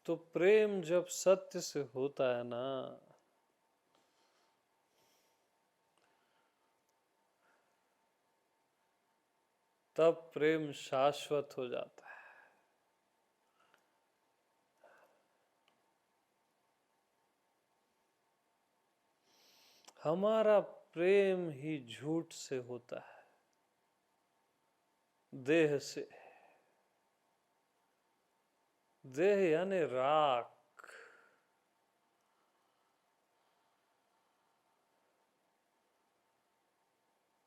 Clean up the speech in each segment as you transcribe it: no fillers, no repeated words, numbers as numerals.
तो प्रेम जब सत्य से होता है ना, तब प्रेम शाश्वत हो जाता है। हमारा प्रेम ही झूठ से होता है, देह से। देह यानी राख,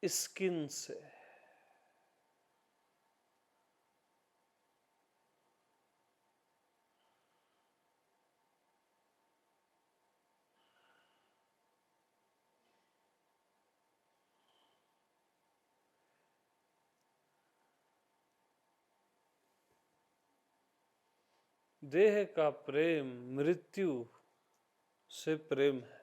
स्किन से। देह का प्रेम मृत्यु से प्रेम है।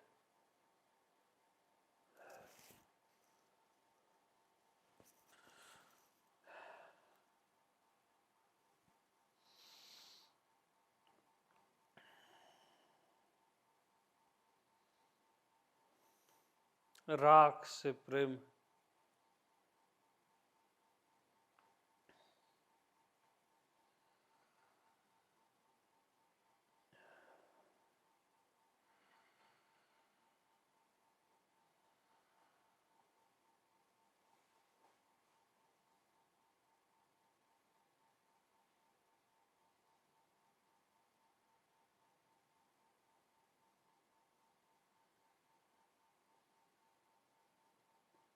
राख से प्रेम।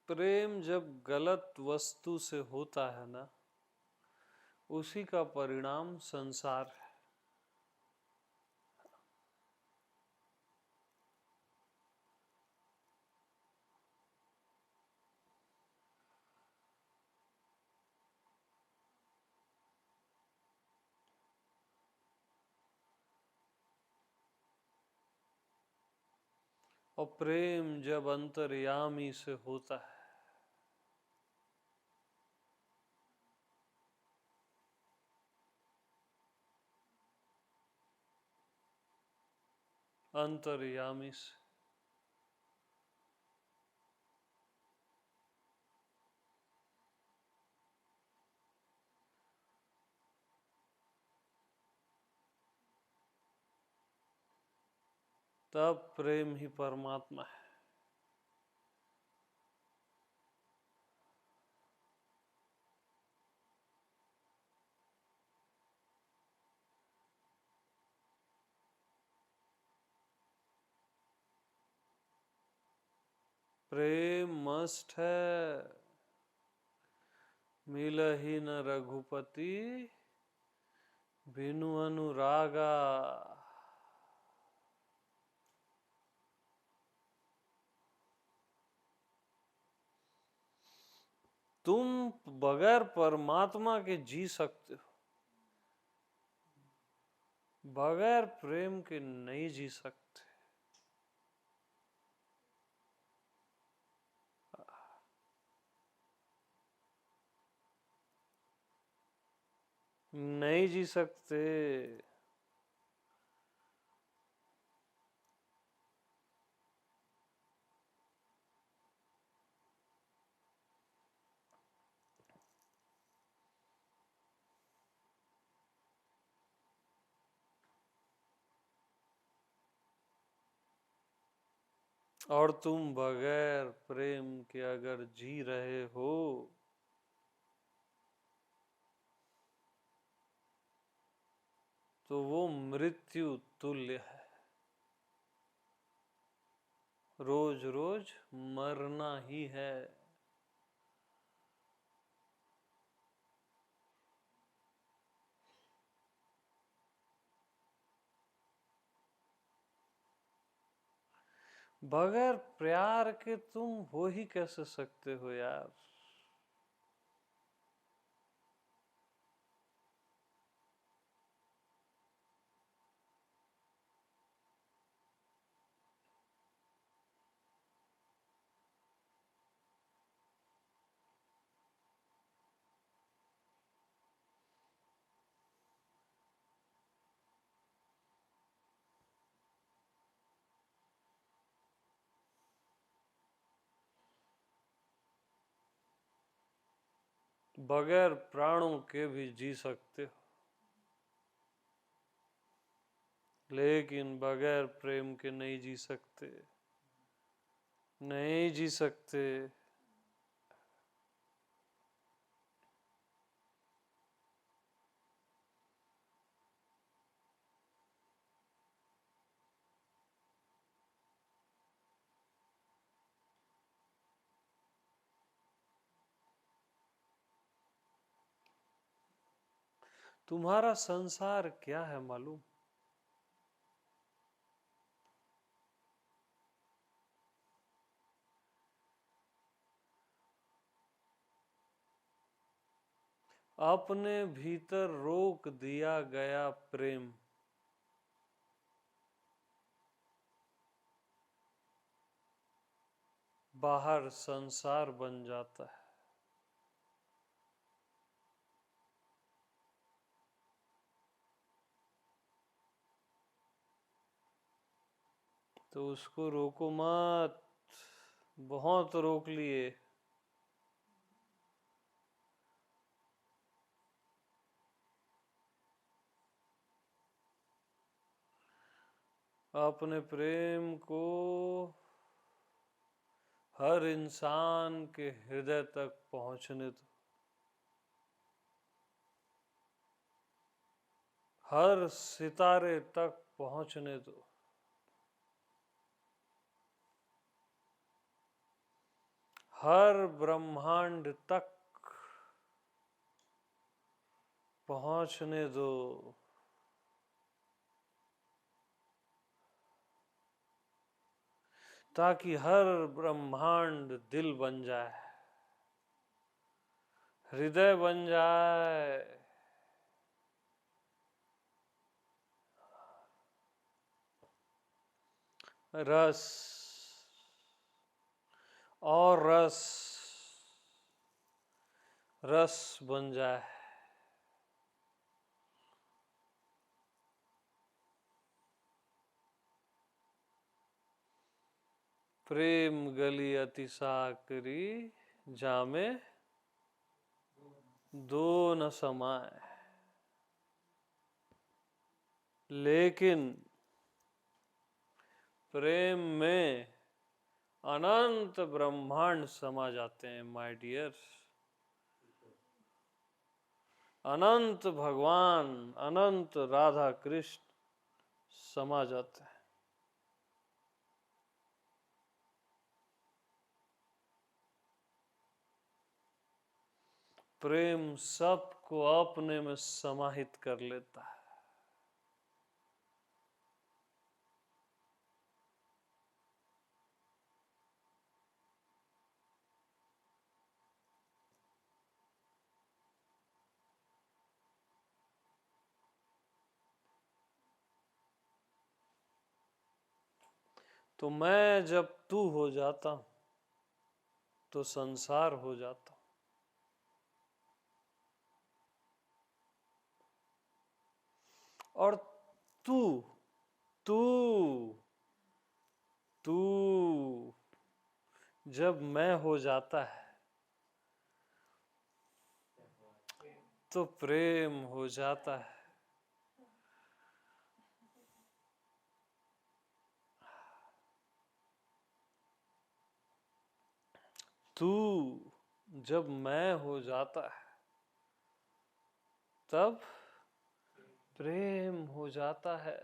प्रेम जब गलत वस्तु से होता है ना, उसी का परिणाम संसार है। और प्रेम जब अंतर्यामी से होता है, अंतर्यामी से, तब प्रेम ही परमात्मा है। प्रेम मस्ट है, मिलहि न रघुपति बिनु अनुरागा। तुम बगैर परमात्मा के जी सकते हो, बगैर प्रेम के नहीं जी सकते। नहीं जी सकते। और तुम बगैर प्रेम के अगर जी रहे हो, तो वो मृत्यु तुल्य है। रोज रोज मरना ही है। बगैर प्यार के तुम हो ही कैसे सकते हो यार। बगैर प्राणों के भी जी सकते हो, लेकिन बगैर प्रेम के नहीं जी सकते, नहीं जी सकते। तुम्हारा संसार क्या है मालूम? अपने भीतर रोक दिया गया प्रेम बाहर संसार बन जाता है। तो उसको रोको मत, बहुत रोक लिए। अपने प्रेम को हर इंसान के हृदय तक पहुंचने दो, हर सितारे तक पहुंचने दो, हर ब्रह्मांड तक पहुंचने दो। ताकि हर ब्रह्मांड दिल बन जाए, हृदय बन जाए। रस और रस, रस बन जाए। प्रेम गली अति साकरी, जामे दो न समाए। लेकिन प्रेम में अनंत ब्रह्मांड समा जाते हैं माय डियर। अनंत भगवान, अनंत राधा कृष्ण समा जाते हैं। प्रेम सबको अपने में समाहित कर लेता है। तो मैं जब तू हो जाता हूं तो संसार हो जाता हूं। और तू तू तू जब मैं हो जाता है तो प्रेम हो जाता है। तू जब मैं हो जाता है तब प्रेम हो जाता है।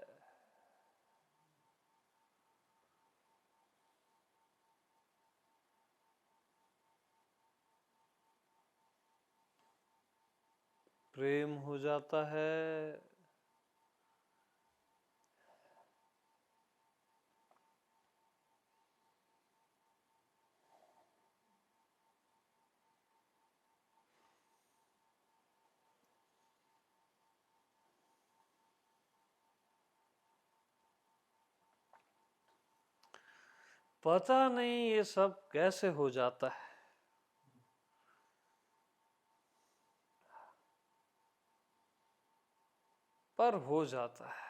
प्रेम हो जाता है। पता नहीं ये सब कैसे हो जाता है, पर हो जाता है।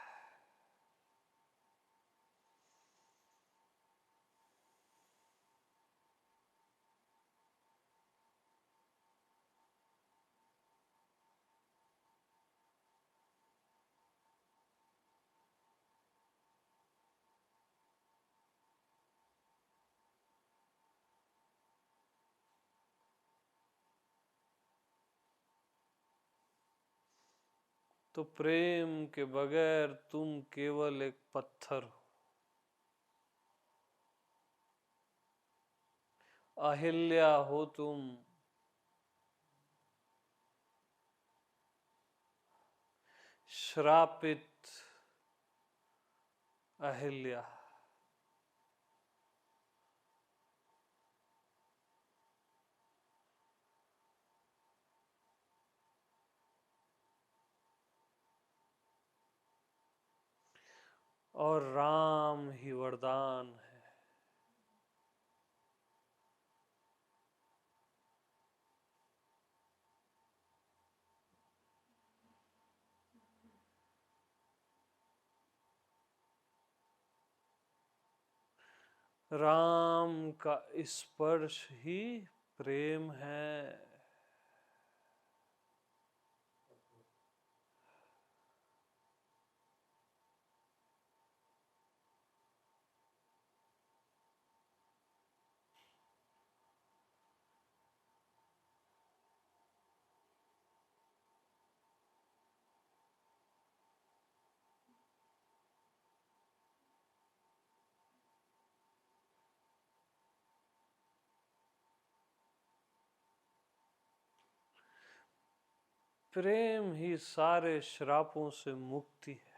तो प्रेम के बगैर तुम केवल एक पत्थर हो। अहिल्या हो तुम, श्रापित अहिल्या। और राम ही वरदान है। राम का स्पर्श ही प्रेम है। प्रेम ही सारे श्रापों से मुक्ति है।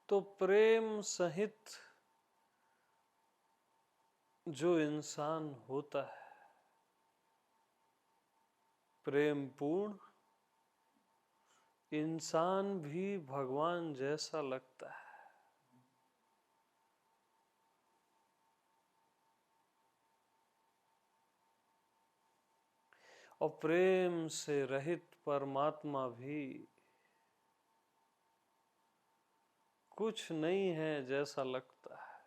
तो प्रेम सहित जो इंसान होता है, प्रेम पूर्ण इंसान भी भगवान जैसा लगता है। और प्रेम से रहित परमात्मा भी कुछ नहीं है जैसा लगता है।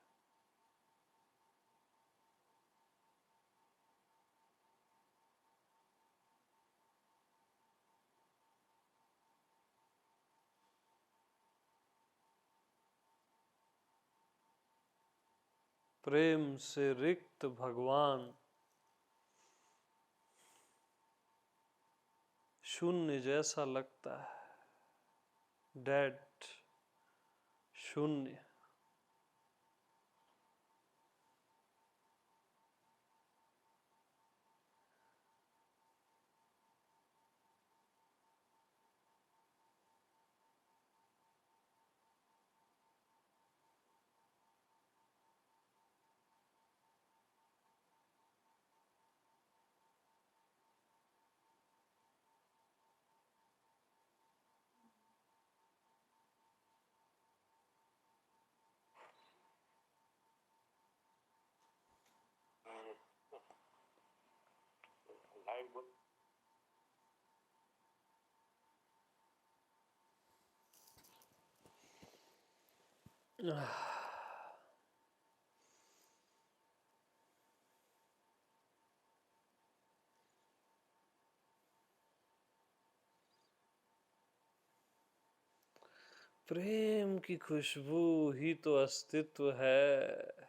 प्रेम से रिक्त भगवान शून्य जैसा लगता है। डेड, शून्य। प्रेम की खुशबू ही तो अस्तित्व है।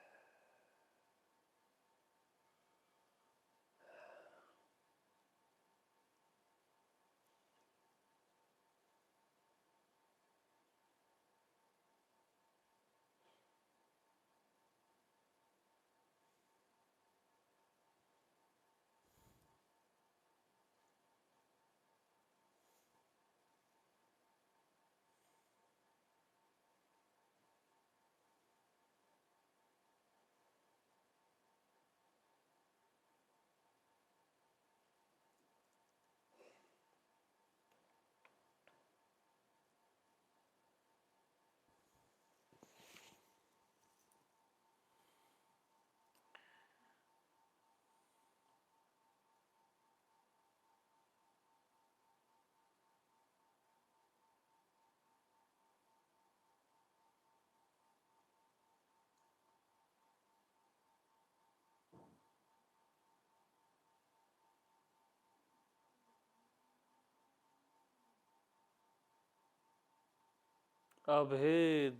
अभेद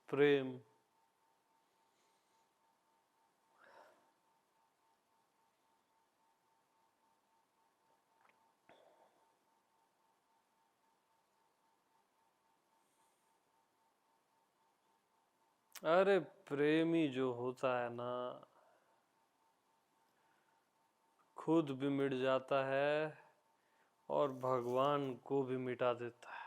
प्रेम। अरे प्रेमी जो होता है ना, खुद भी मिट जाता है और भगवान को भी मिटा देता है।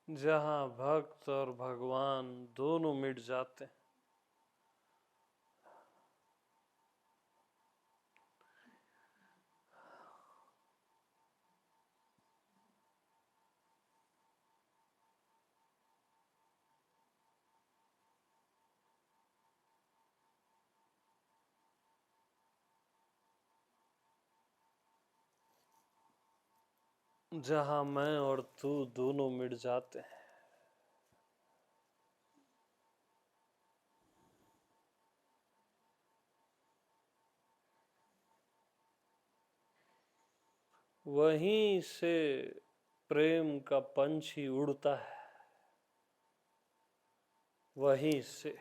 जहाँ भक्त और भगवान दोनों मिट जाते हैं। जहाँ मैं और तू दोनों मिट जाते हैं। वहीं से प्रेम का पंछी उड़ता है, वहीं से।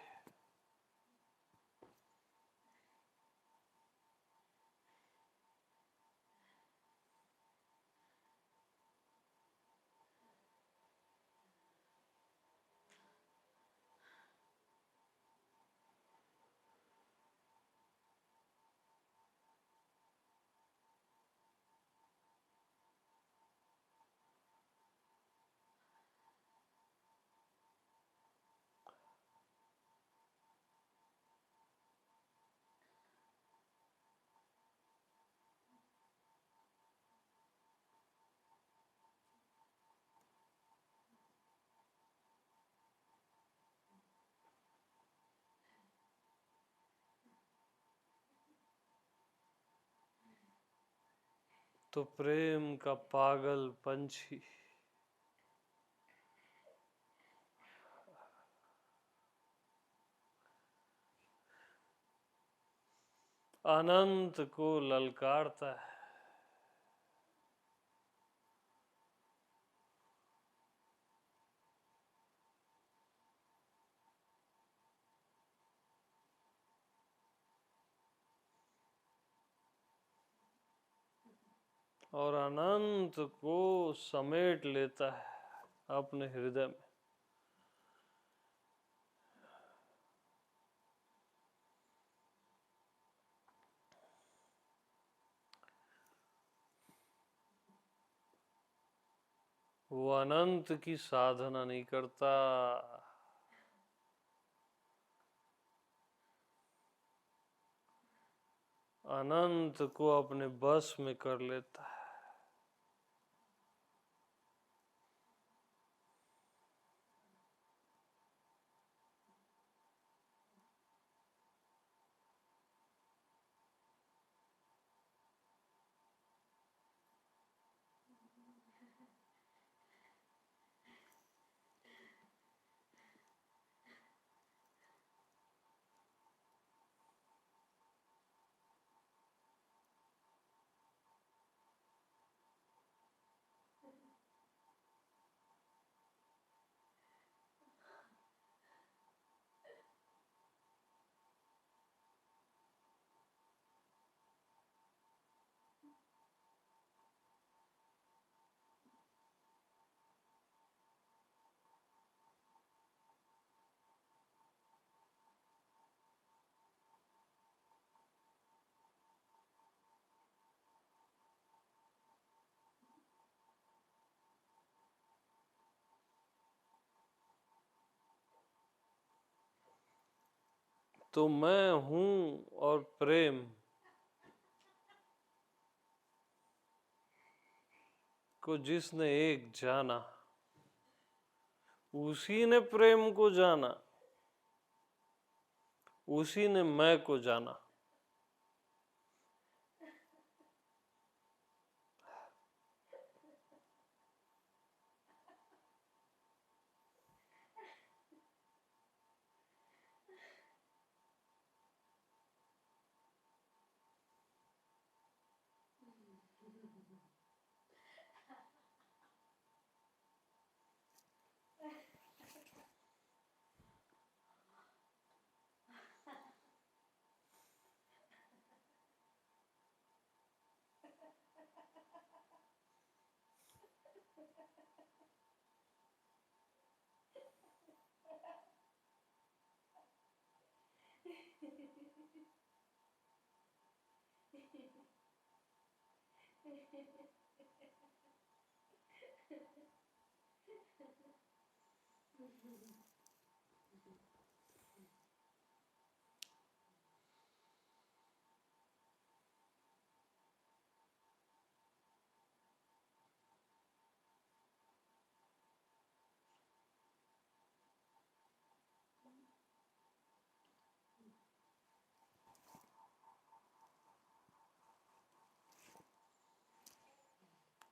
तो प्रेम का पागल पंछी अनंत को ललकारता है। और अनंत को समेट लेता है अपने हृदय में। वो अनंत की साधना नहीं करता, अनंत को अपने बस में कर लेता है। तो मैं हूँ और प्रेम को जिसने एक जाना, उसी ने प्रेम को जाना, उसी ने मैं को जाना।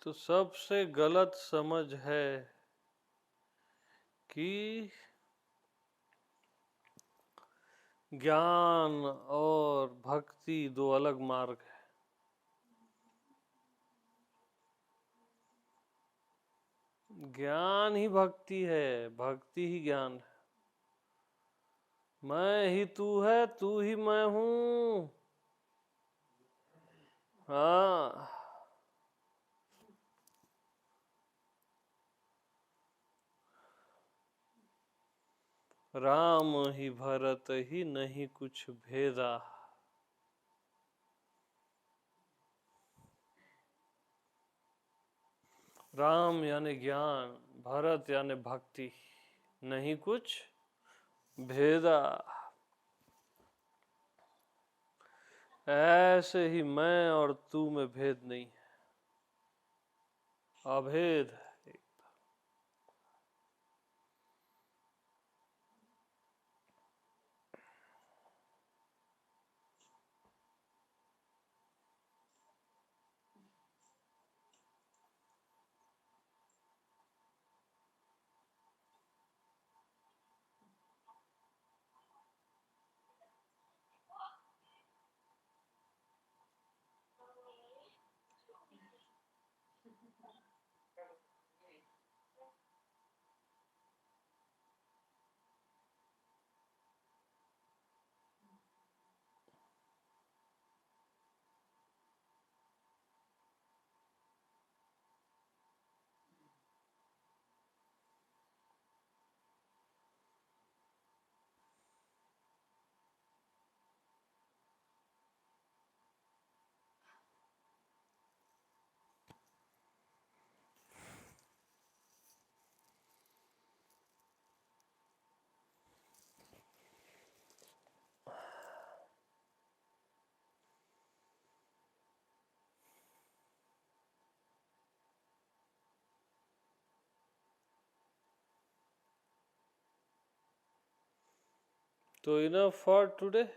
तो सबसे गलत समझ है कि ज्ञान और भक्ति दो अलग मार्ग है। ज्ञान ही भक्ति है, भक्ति ही ज्ञान है। मैं ही तू है, तू ही मैं हूँ। हाँ, राम ही भरत ही नहीं कुछ भेदा। राम यानी ज्ञान, भरत यानी भक्ति, नहीं कुछ भेदा। ऐसे ही मैं और तू में भेद नहीं है, अभेद है। तो enough for today.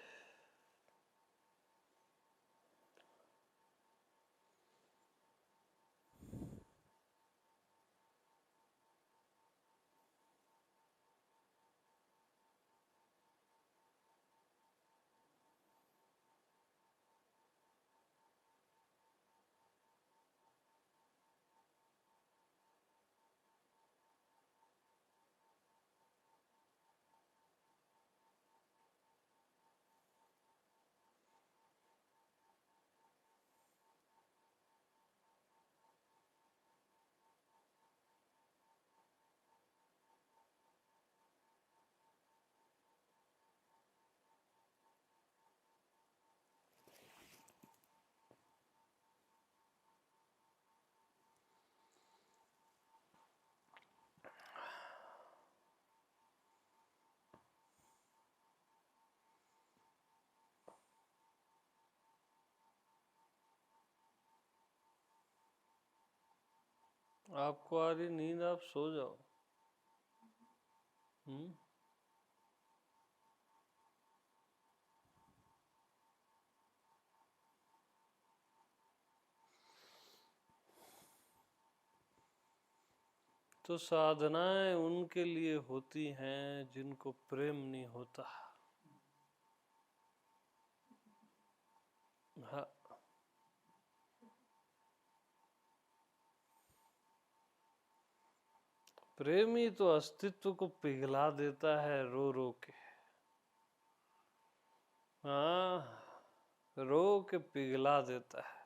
आपको आ रही नींद, आप सो जाओ। हम्म। तो साधनाएं उनके लिए होती हैं जिनको प्रेम नहीं होता। हाँ, प्रेमी तो अस्तित्व को पिघला देता है रो रो के। हाँ, रो के पिघला देता है,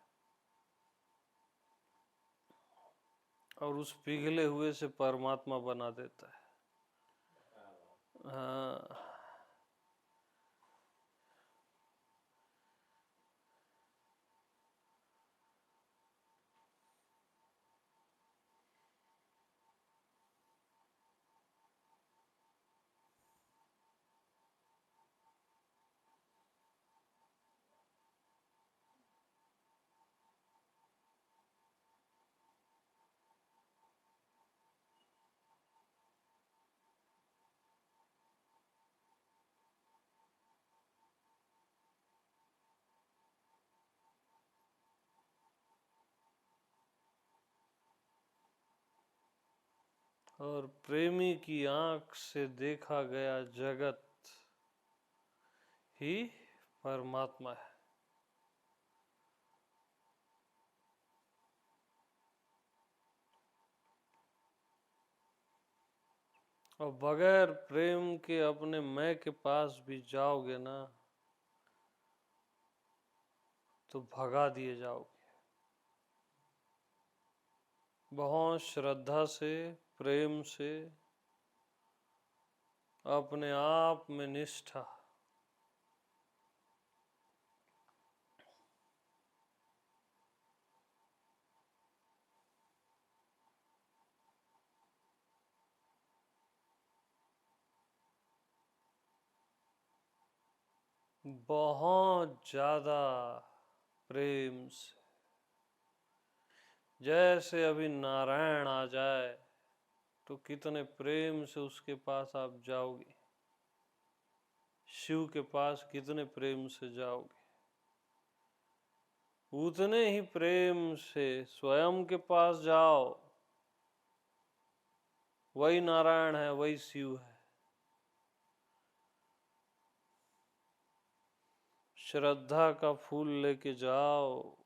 और उस पिघले हुए से परमात्मा बना देता है। हाँ। और प्रेमी की आंख से देखा गया जगत ही परमात्मा है। और बगैर प्रेम के अपने मैं के पास भी जाओगे ना, तो भगा दिए जाओगे। बहुत श्रद्धा से, प्रेम से, अपने आप में निष्ठा। बहुत ज्यादा प्रेम से, जैसे अभी नारायण आ जाए तो कितने प्रेम से उसके पास आप जाओगे। शिव के पास कितने प्रेम से जाओगे। उतने ही प्रेम से स्वयं के पास जाओ। वही नारायण है, वही शिव है। श्रद्धा का फूल लेके जाओ।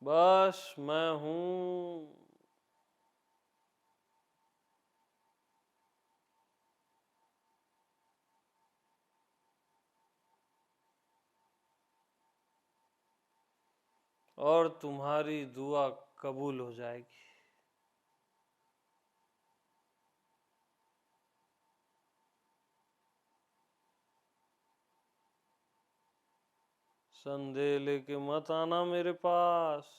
बस मैं हूं। और तुम्हारी दुआ कबूल हो जाएगी। संदेह लेके मत आना मेरे पास,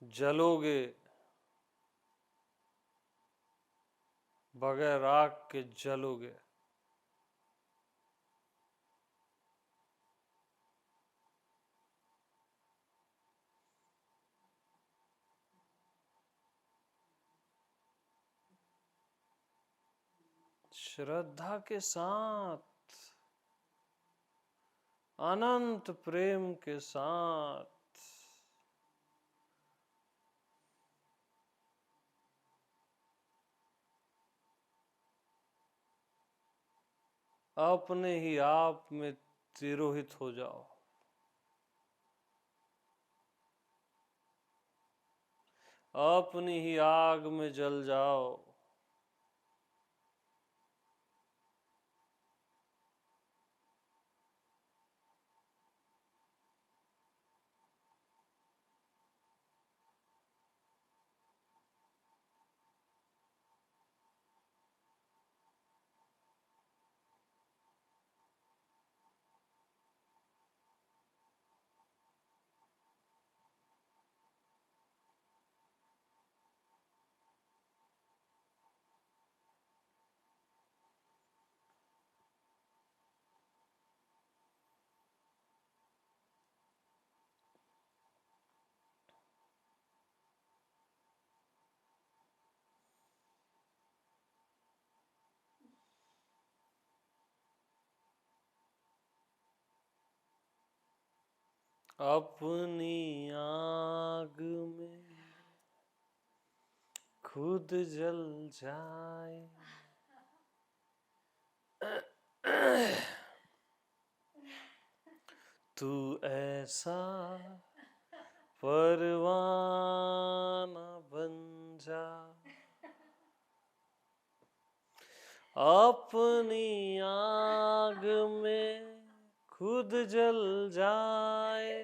जलोगे। बगैर आग के जलोगे। श्रद्धा के साथ, अनंत प्रेम के साथ। अपने ही आप में तिरोहित हो जाओ। अपनी ही आग में जल जाओ। अपनी आग में खुद जल जाए, तू ऐसा परवाना बन जा, अपनी आग में खुद जल जाए,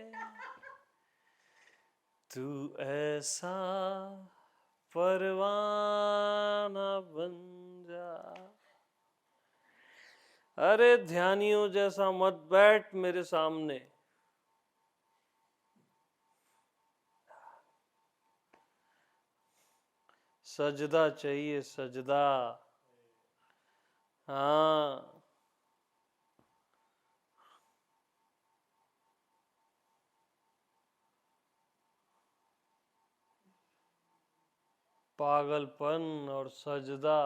तू ऐसा परवाना बन जा। अरे ध्यानियों जैसा मत बैठ मेरे सामने, सजदा चाहिए सजदा। हाँ, पागलपन और सजदा।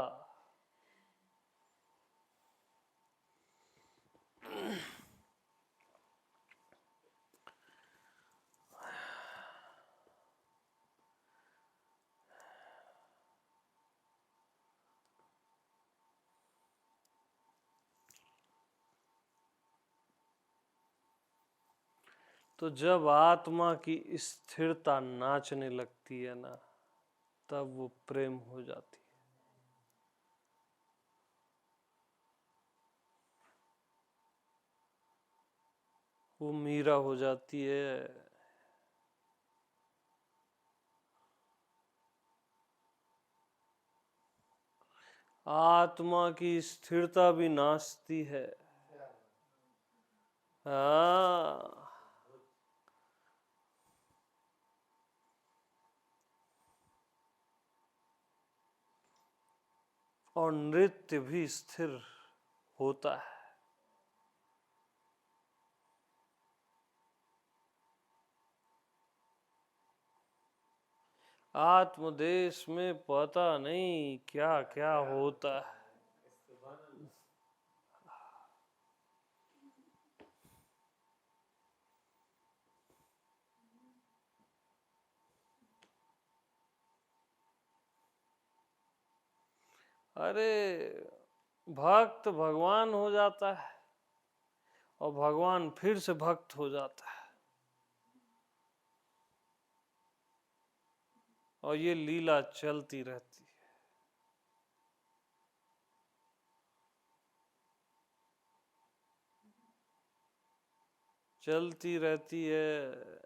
तो जब आत्मा की स्थिरता नाचने लगती है ना, तब वो प्रेम हो जाती है। वो मीरा हो जाती है। आत्मा की स्थिरता भी नाचती है। हाँ, और नृत्य भी स्थिर होता है। आत्मदेश में पता नहीं क्या क्या होता है। अरे भक्त भगवान हो जाता है और भगवान फिर से भक्त हो जाता है, और ये लीला चलती रहती है। चलती रहती है।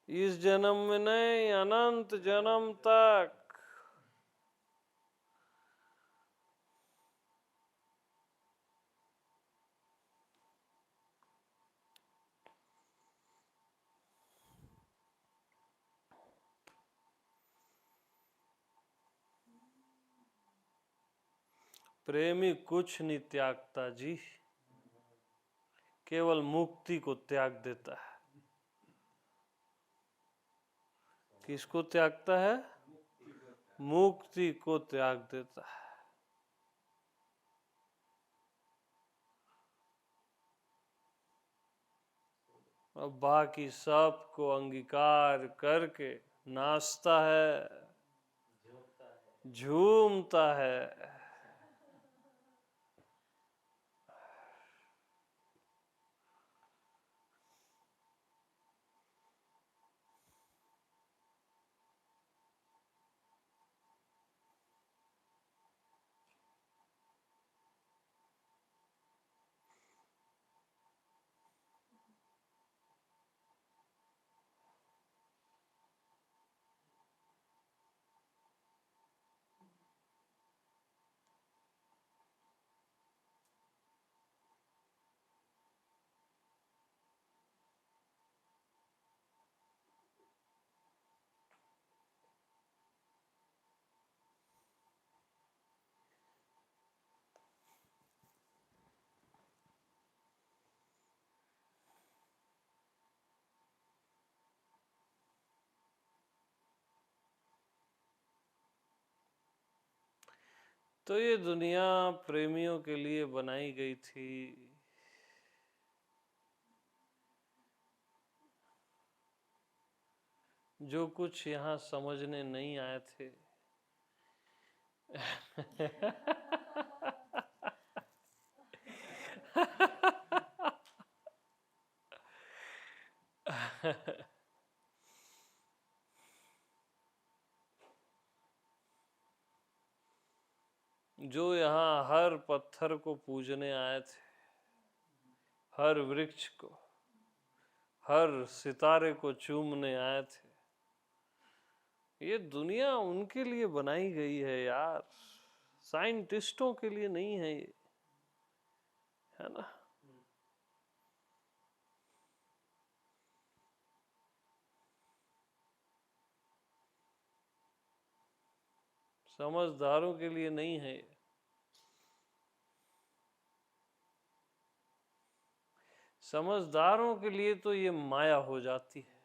इस जन्म में नहीं, अनंत जन्म तक। प्रेमी कुछ नहीं त्यागता जी, केवल मुक्ति को त्याग देता है। किसको त्यागता है? मुक्ति को त्याग देता है। और बाकी सब को अंगीकार करके नाचता है, झूमता है। तो ये दुनिया प्रेमियों के लिए बनाई गई थी। जो कुछ यहाँ समझने नहीं आए थे जो यहाँ हर पत्थर को पूजने आए थे, हर वृक्ष को, हर सितारे को चूमने आए थे, ये दुनिया उनके लिए बनाई गई है यार, साइंटिस्टों के लिए नहीं है ये, है ना। समझदारों के लिए नहीं है ये। समझदारों के लिए तो ये माया हो जाती है।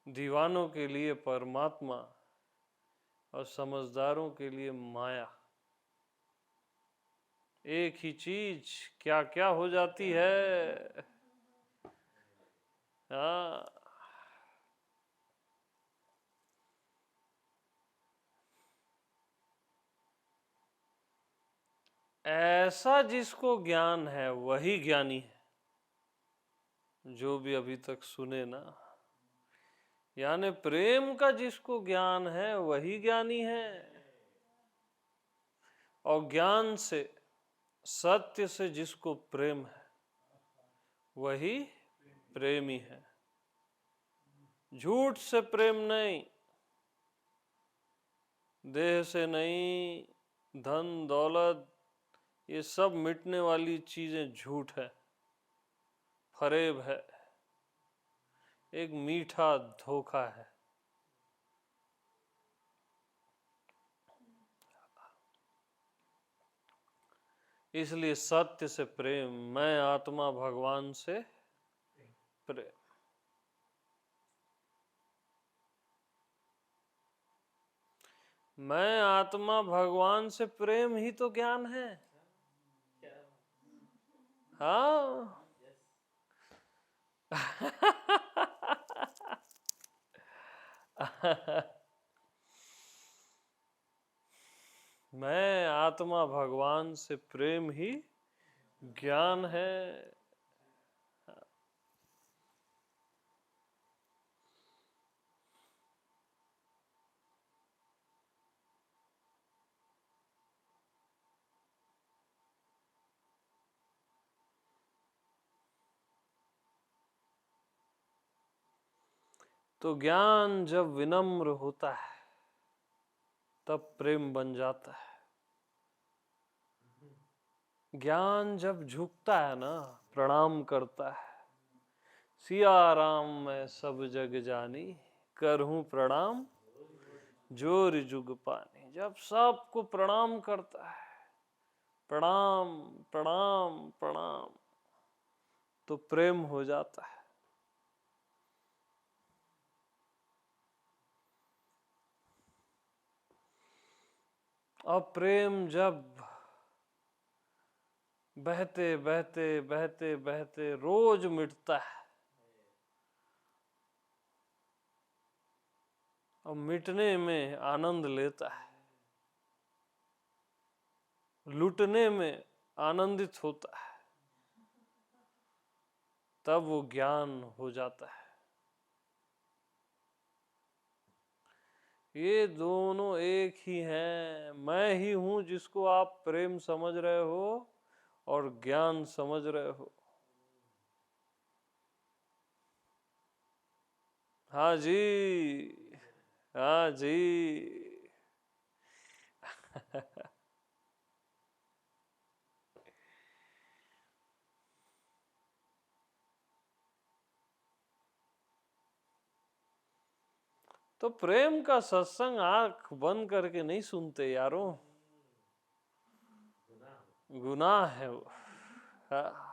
दीवानों के लिए परमात्मा और समझदारों के लिए माया, एक ही चीज क्या क्या हो जाती है। हाँ, ऐसा जिसको ज्ञान है वही ज्ञानी है, जो भी अभी तक सुने ना, यानी प्रेम का जिसको ज्ञान है वही ज्ञानी है, और ज्ञान से, सत्य से जिसको प्रेम है वही प्रेमी है। झूठ से प्रेम नहीं, देह से नहीं, धन दौलत ये सब मिटने वाली चीजें झूठ है, फरेब है, एक मीठा धोखा है। इसलिए सत्य से प्रेम, मैं आत्मा भगवान से प्रेम। मैं आत्मा भगवान से प्रेम ही तो ज्ञान है। हाँ मैं आत्मा भगवान से प्रेम ही ज्ञान है। तो ज्ञान जब विनम्र होता है तब प्रेम बन जाता है। ज्ञान जब झुकता है ना, प्रणाम करता है, सिया राम मैं सब जग जानी, करहूं प्रणाम जोर जुग पानी। जब सबको प्रणाम करता है, प्रणाम प्रणाम प्रणाम, तो प्रेम हो जाता है। और प्रेम जब बहते बहते बहते बहते रोज मिटता है, और मिटने में आनंद लेता है, लुटने में आनंदित होता है, तब वो ज्ञान हो जाता है। ये दोनों एक ही हैं। मैं ही हूं जिसको आप प्रेम समझ रहे हो और ज्ञान समझ रहे हो। हाँ जी, हाँ जी। तो प्रेम का सत्संग आंख बंद करके नहीं सुनते यारों, गुनाह है वो। हाँ।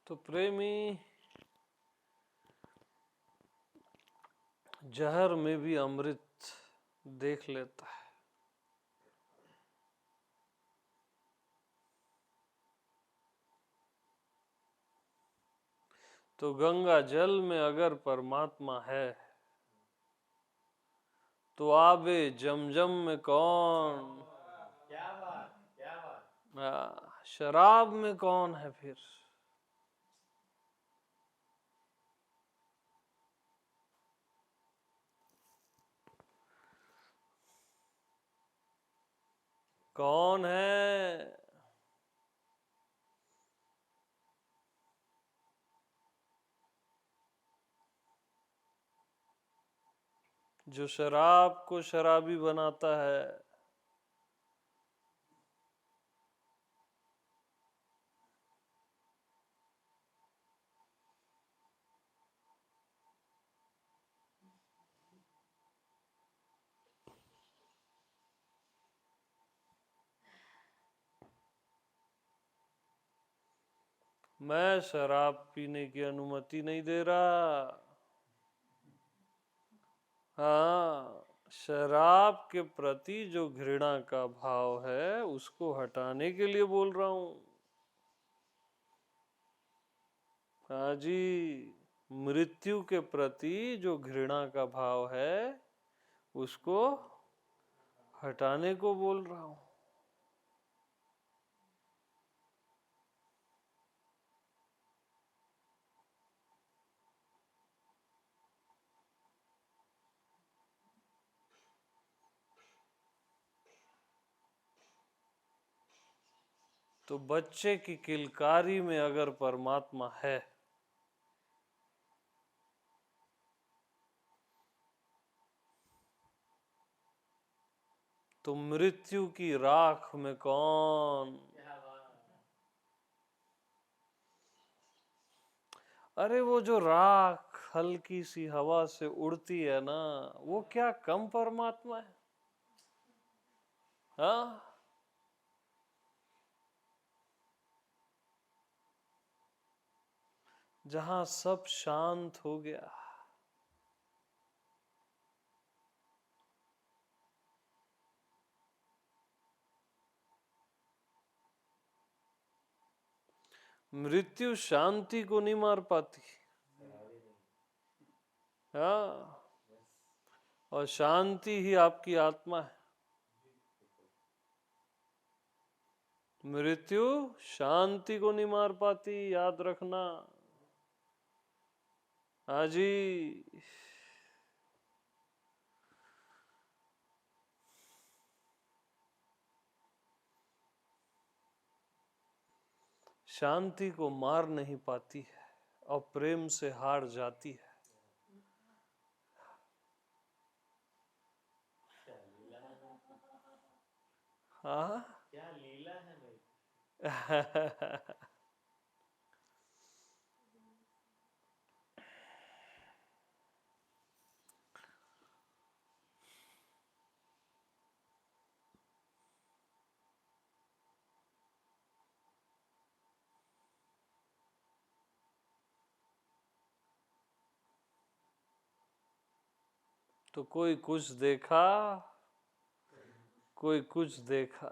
तो प्रेमी जहर में भी अमृत देख लेता है। तो गंगा जल में अगर परमात्मा है तो आबे जमजम में कौन? क्या बात, क्या बात। शराब में कौन है फिर? कौन है? जो शराब को शराबी बनाता है। मैं शराब पीने की अनुमति नहीं दे रहा। हाँ, शराब के प्रति जो घृणा का भाव है उसको हटाने के लिए बोल रहा हूं। हाँ जी, मृत्यु के प्रति जो घृणा का भाव है उसको हटाने को बोल रहा हूं। तो बच्चे की किलकारी में अगर परमात्मा है तो मृत्यु की राख में कौन? अरे वो जो राख हल्की सी हवा से उड़ती है ना, वो क्या कम परमात्मा है? हाँ, जहां सब शांत हो गया, मृत्यु शांति को नहीं मार पाती। हाँ, और शांति ही आपकी आत्मा है। मृत्यु शांति को नहीं मार पाती, याद रखना। हाँ जी, शांति को मार नहीं पाती है और प्रेम से हार जाती है। हाँ, क्या लीला है भाई। तो कोई कुछ देखा, कोई कुछ देखा।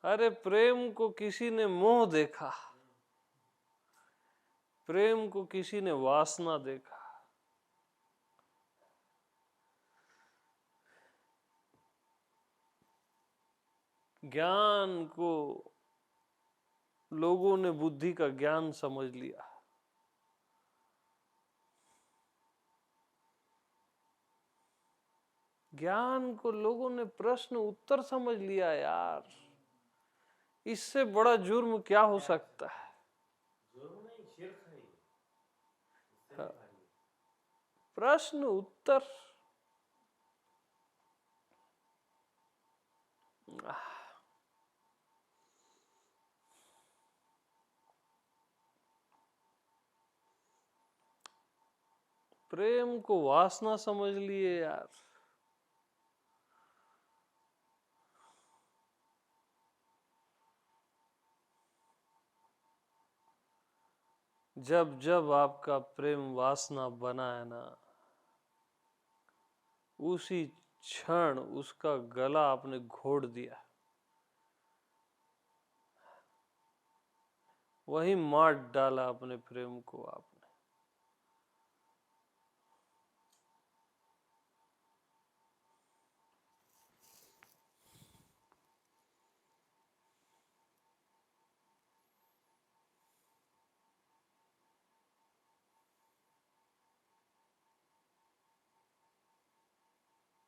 अरे प्रेम को किसी ने मोह देखा, प्रेम को किसी ने वासना देखा। ज्ञान को लोगों ने बुद्धि का ज्ञान समझ लिया। ज्ञान को लोगों ने प्रश्न उत्तर समझ लिया। यार, इससे बड़ा जुर्म क्या हो सकता है? जुर्म नहीं, शिर्क है ये। हाँ, प्रश्न उत्तर। प्रेम को वासना समझ लिए यार। जब जब आपका प्रेम वासना बना है ना, उसी क्षण उसका गला आपने घोट दिया, वही मार डाला अपने प्रेम को आपने।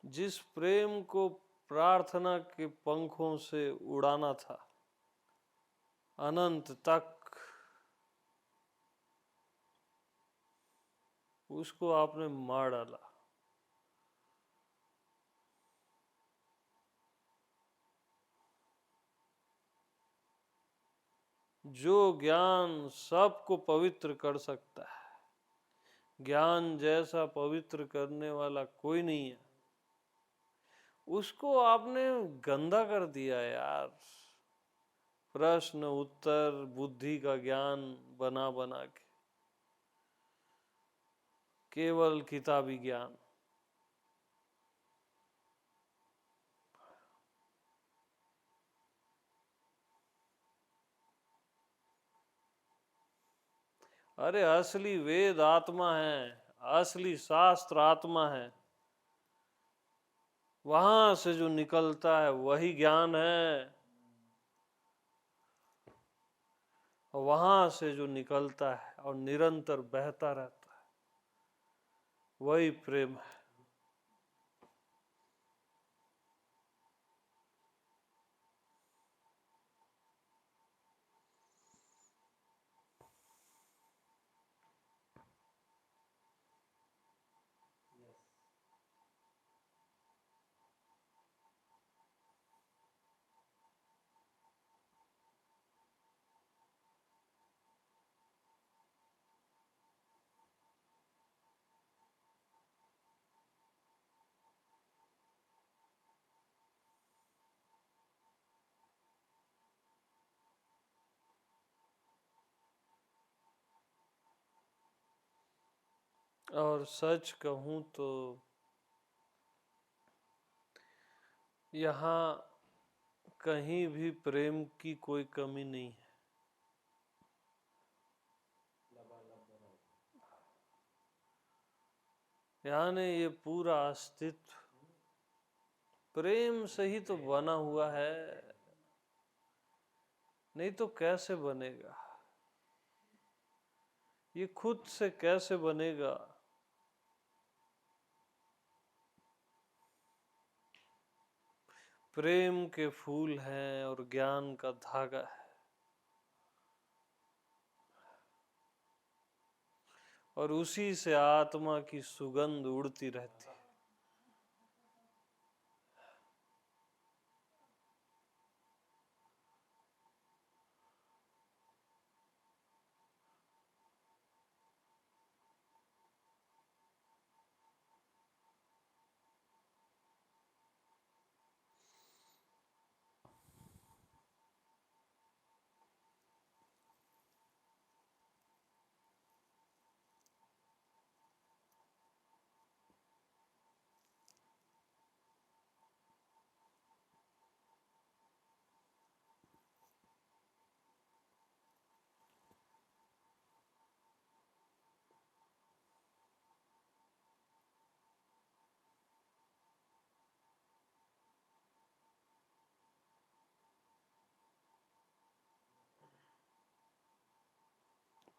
जिस प्रेम को प्रार्थना के पंखों से उड़ाना था अनंत तक, उसको आपने मार डाला। जो ज्ञान सबको पवित्र कर सकता है, ज्ञान जैसा पवित्र करने वाला कोई नहीं है, उसको आपने गंदा कर दिया यार। प्रश्न उत्तर बुद्धि का ज्ञान बना बना के, केवल किताबी ज्ञान। अरे असली वेद आत्मा है, असली शास्त्र आत्मा है, वहां से जो निकलता है वही ज्ञान है, वहां से जो निकलता है और निरंतर बहता रहता है वही प्रेम है। और सच कहूं तो यहाँ कहीं भी प्रेम की कोई कमी नहीं है। यानी ये पूरा अस्तित्व प्रेम से ही तो बना हुआ है, नहीं तो कैसे बनेगा? ये खुद से कैसे बनेगा? प्रेम के फूल हैं और ज्ञान का धागा है, और उसी से आत्मा की सुगंध उड़ती रहती है।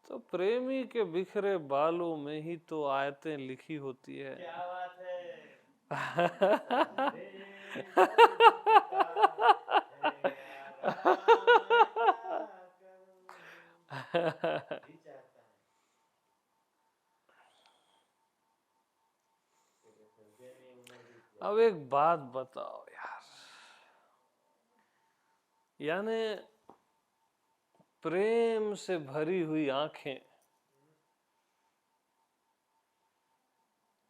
तो प्रेमी के बिखरे बालों में ही तो आयतें लिखी होती है। क्या बात है। अब एक बात बताओ यार, यानी प्रेम से भरी हुई आंखें,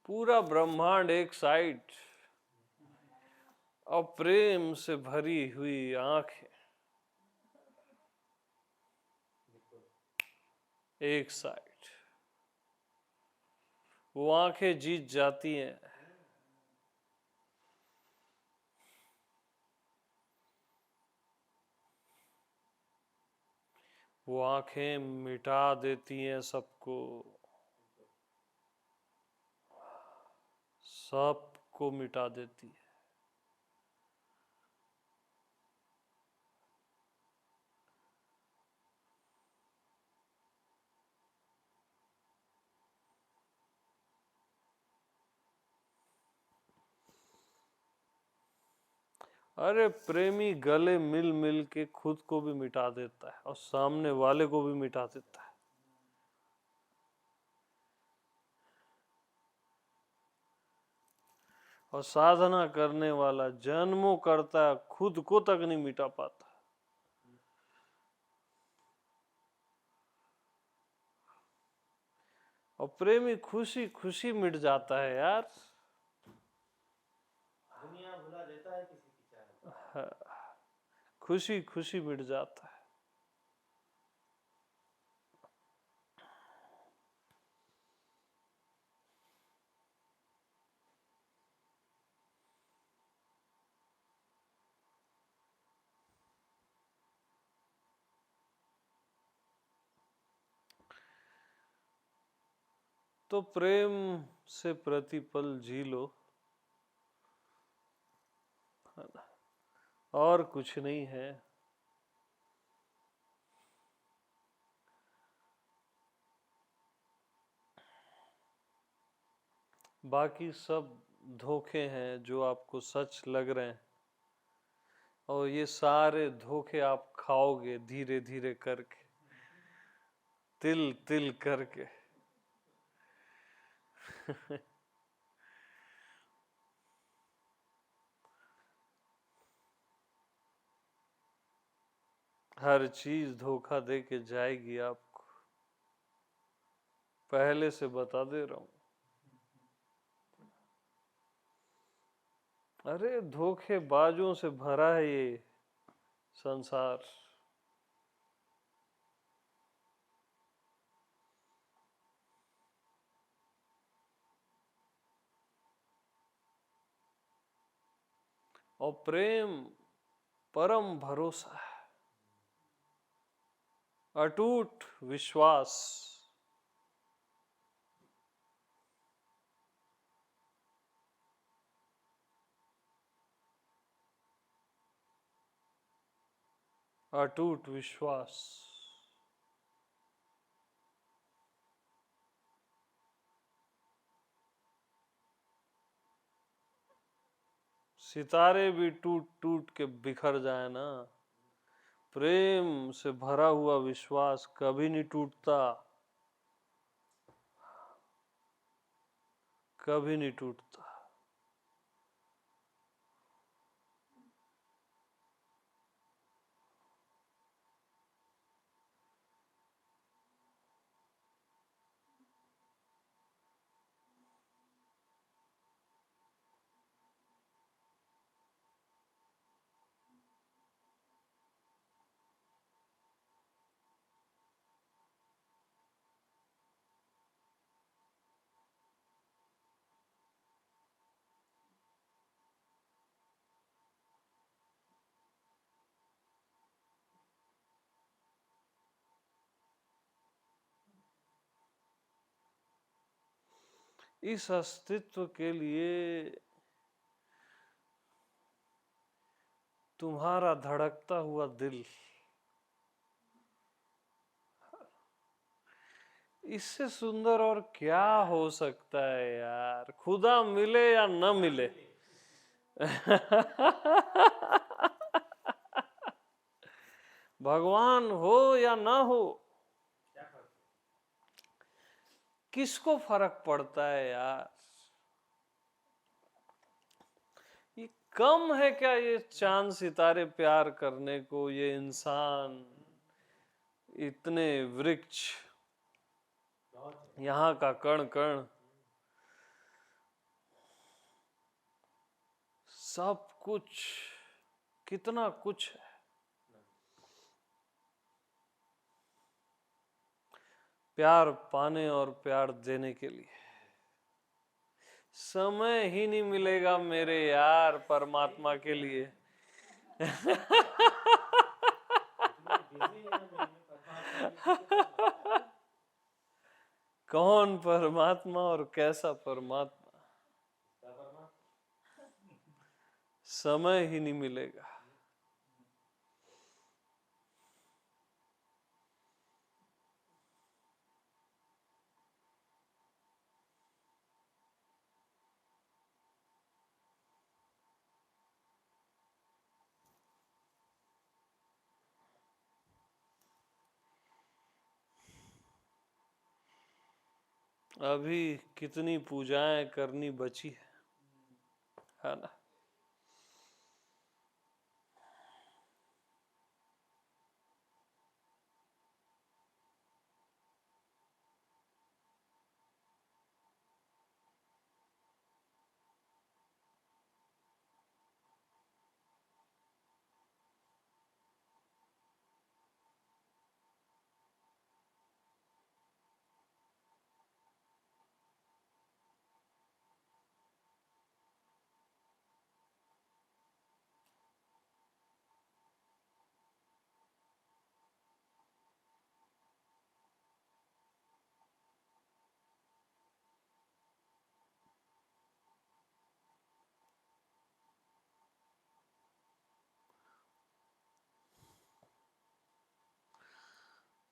पूरा ब्रह्मांड एक साइड और प्रेम से भरी हुई आंखें, एक साइड वो आंखें जीत जाती हैं। वो आंखें मिटा देती हैं सबको, सबको मिटा देती है। अरे प्रेमी गले मिल मिल के खुद को भी मिटा देता है और सामने वाले को भी मिटा देता है। और साधना करने वाला जन्मों करता है, खुद को तक नहीं मिटा पाता। और प्रेमी खुशी खुशी मिट जाता है यार। दुनिया भुला देता है किसी की चाह। खुशी खुशी मिट जाता है। तो प्रेम से प्रतिपल जी लो, है ना? और कुछ नहीं है। बाकी सब धोखे हैं जो आपको सच लग रहे हैं, और ये सारे धोखे आप खाओगे धीरे धीरे करके, तिल तिल करके। हर चीज धोखा दे के जाएगी आपको, पहले से बता दे रहा हूं। अरे धोखेबाजों से भरा है ये संसार। और प्रेम परम भरोसा है, अटूट विश्वास। अटूट विश्वास। सितारे भी टूट टूट के बिखर जाए ना, प्रेम से भरा हुआ विश्वास कभी नहीं टूटता, कभी नहीं टूटता। इस अस्तित्व के लिए तुम्हारा धड़कता हुआ दिल, इससे सुंदर और क्या हो सकता है यार। खुदा मिले या न मिले, भगवान हो या ना हो, किसको फर्क पड़ता है यार। ये कम है क्या ये चांद सितारे प्यार करने को, ये इंसान, इतने वृक्ष, यहाँ का कण कण, सब कुछ, कितना कुछ है। प्यार पाने और प्यार देने के लिए। समय ही नहीं मिलेगा मेरे यार परमात्मा के लिए। इतने बिजी हैं हम में परमात्मा की फिक्र। कौन परमात्मा और कैसा परमात्मा, क्या परमात्मा? समय ही नहीं मिलेगा। अभी कितनी पूजाएं करनी बची है ना।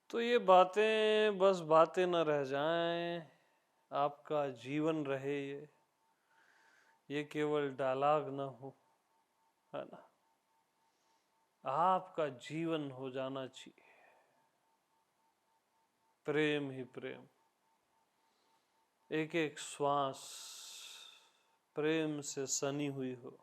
तो ये बातें बस बातें न रह जाएं, आपका जीवन रहे ये केवल डायलॉग न हो, है ना। आपका जीवन हो जाना चाहिए प्रेम ही प्रेम, एक एक श्वास प्रेम से सनी हुई हो।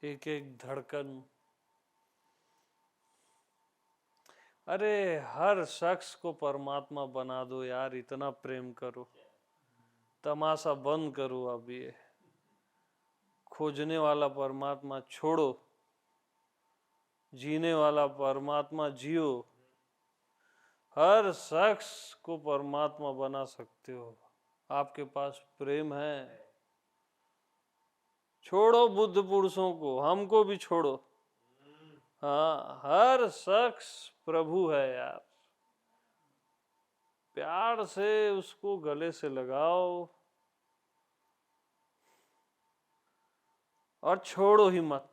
एक एक धड़कन, अरे हर शख्स को परमात्मा बना दो यार, इतना प्रेम करो। तमाशा बंद करो अब ये खोजने वाला परमात्मा छोड़ो, जीने वाला परमात्मा जियो। हर शख्स को परमात्मा बना सकते हो, आपके पास प्रेम है। छोड़ो बुद्ध पुरुषों को, हमको भी छोड़ो। हाँ, हर शख्स प्रभु है यार, प्यार से उसको गले से लगाओ और छोड़ो ही मत।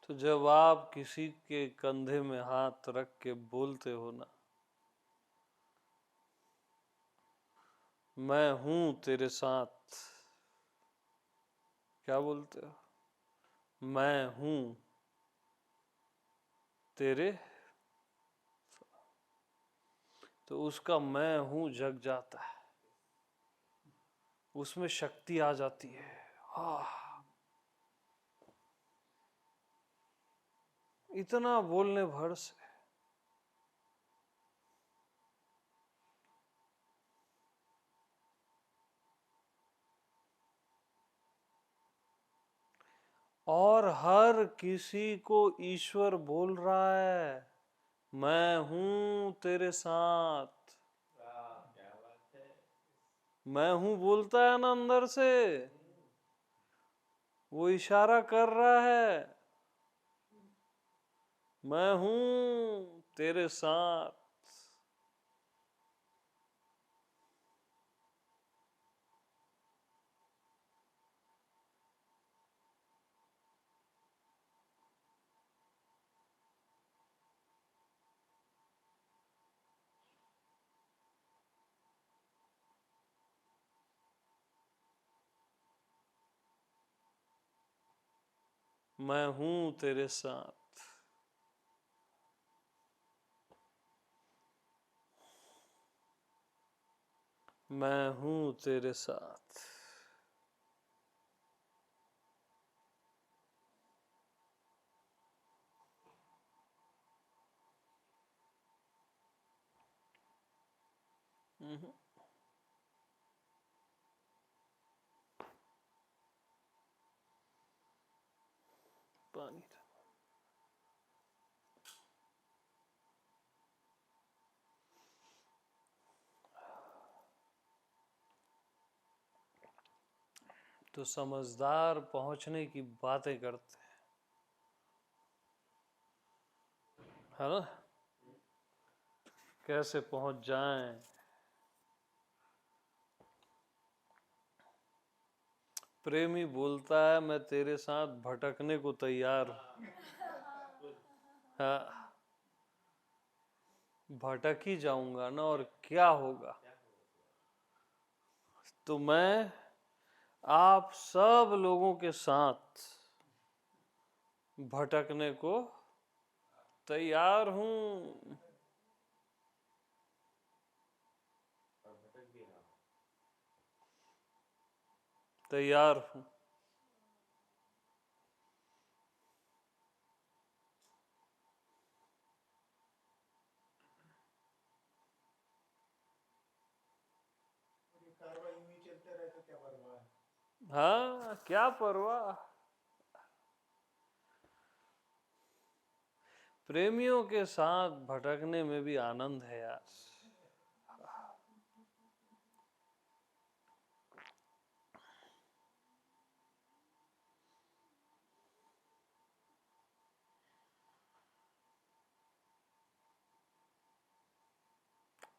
तो जब आप किसी के कंधे में हाथ रख के बोलते हो ना, मैं हूं तेरे साथ, क्या बोलते हो? मैं हूं तेरे, तो उसका मैं हूं जग जाता है, उसमें शक्ति आ जाती है। इतना बोलने भर से और हर किसी को ईश्वर बोल रहा है, मैं हूं तेरे साथ। क्या बात है। मैं हूं बोलता है ना अंदर से, वो इशारा कर रहा है, मैं हूं तेरे साथ। मैं हूं तेरे साथ। मैं हूं तेरे साथ। पानी तो समझदार पहुंचने की बातें करते हैं, है ना? कैसे पहुंच जाएं। प्रेमी बोलता है मैं तेरे साथ भटकने को तैयार हूं। हाँ, भटक ही जाऊंगा ना, और क्या होगा। तो मैं आप सब लोगों के साथ भटकने को तैयार हूं। तैयार हूं। ये कार्रवाई यूं ही चलते रहे तो क्या परवाह है। हाँ, क्या परवाह। प्रेमियों के साथ भटकने में भी आनंद है यार।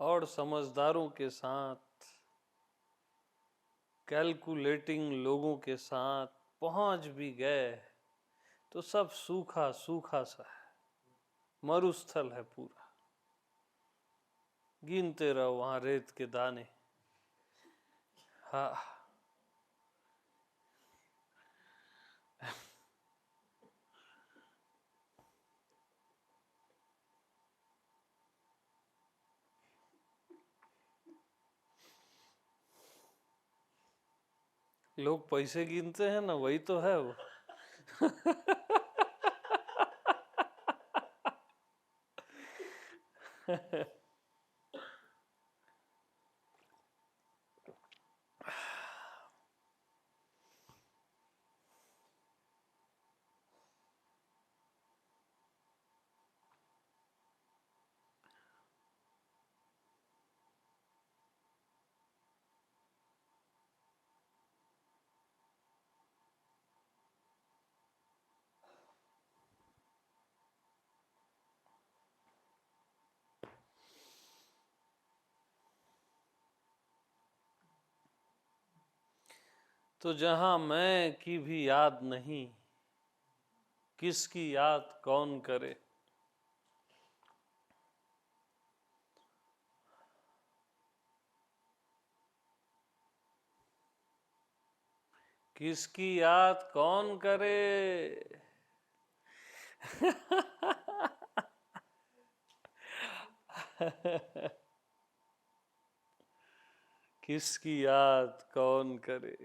और समझदारों के साथ, कैलकुलेटिंग लोगों के साथ पहुंच भी गए तो सब सूखा सूखा सा है, मरुस्थल है पूरा। गिनते रहो वहां रेत के दाने। हाँ, लोग पैसे गिनते हैं ना, वही तो है वो। तो जहां मैं की भी याद नहीं, किसकी याद कौन करे। किसकी याद कौन करे। किसकी याद कौन करे।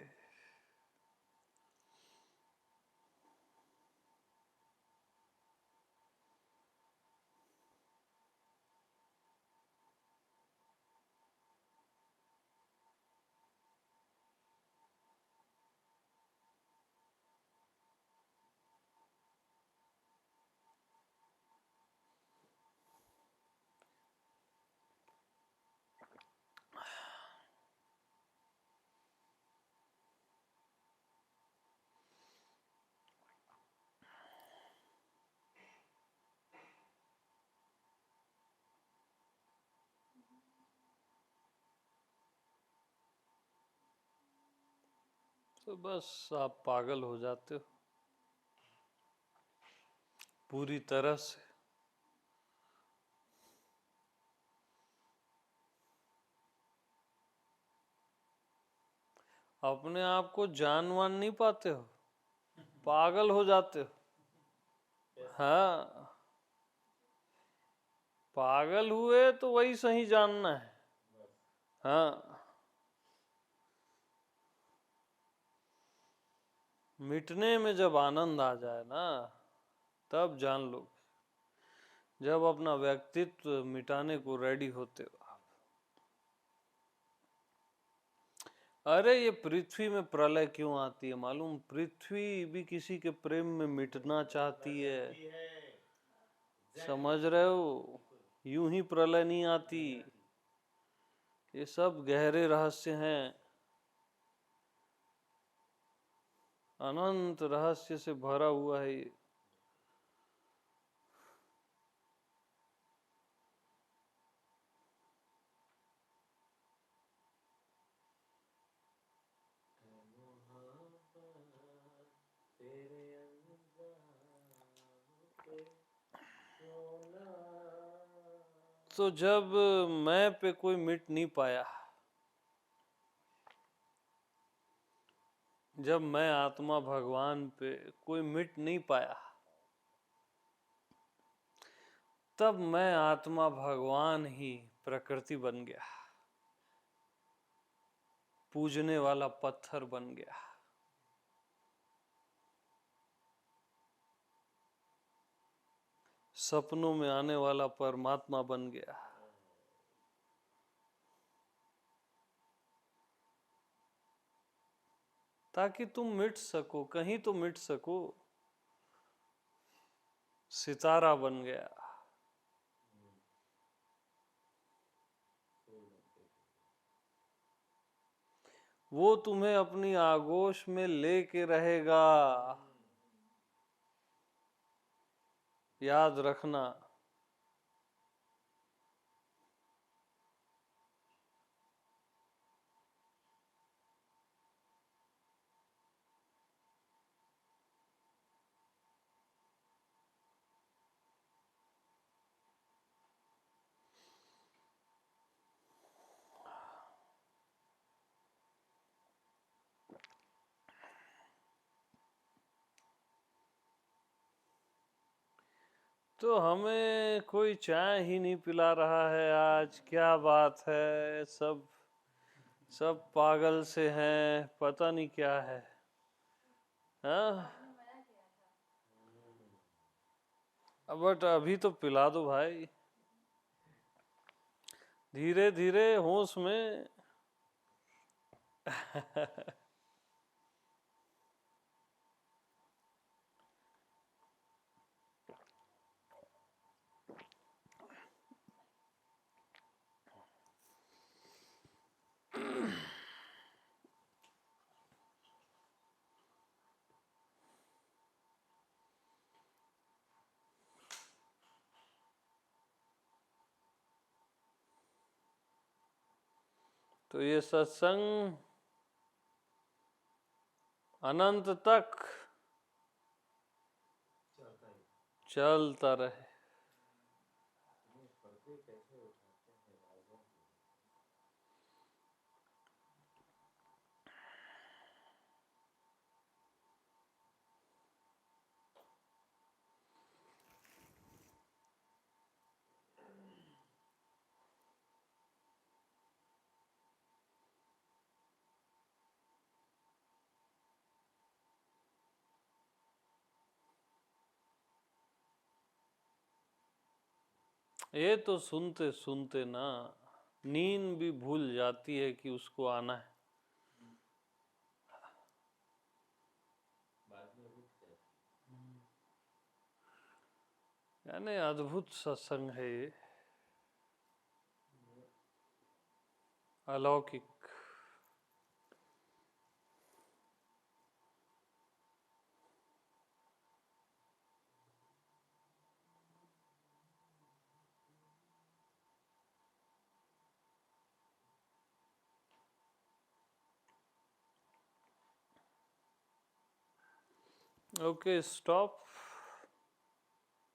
तो बस आप पागल हो जाते हो पूरी तरह से। अपने आप को जानवान नहीं पाते हो, पागल हो जाते हो। हाँ, पागल हुए तो वही सही जानना है। हाँ, मिटने में जब आनंद आ जाए ना, तब जान लो, जब अपना व्यक्तित्व मिटाने को रेडी होते हो। अरे ये पृथ्वी में प्रलय क्यों आती है मालूम? पृथ्वी भी किसी के प्रेम में मिटना चाहती है, समझ रहे हो? यूं ही प्रलय नहीं आती, ये सब गहरे रहस्य हैं, अनंत रहस्य से भरा हुआ है ये। तो जब मैं पे कोई मिट नहीं पाया, जब मैं आत्मा भगवान पे कोई मिट नहीं पाया, तब मैं आत्मा भगवान ही प्रकृति बन गया, पूजने वाला पत्थर बन गया। सपनों में आने वाला परमात्मा बन गया। ताकि तुम मिट सको, कहीं तो मिट सको। सितारा बन गया। वो तुम्हें अपनी आगोश में लेके रहेगा, याद रखना। तो हमें कोई चाय ही नहीं पिला रहा है आज, क्या बात है? सब सब पागल से हैं, पता नहीं क्या है। हाँ, बट अभी तो पिला दो भाई, धीरे धीरे होश में। तो ये सत्संग अनंत तक चलता रहे। ये तो सुनते सुनते ना नींद भी भूल जाती है कि उसको आना है। यानी अद्भुत सत्संग है ये, अलौकिक। Okay, stop.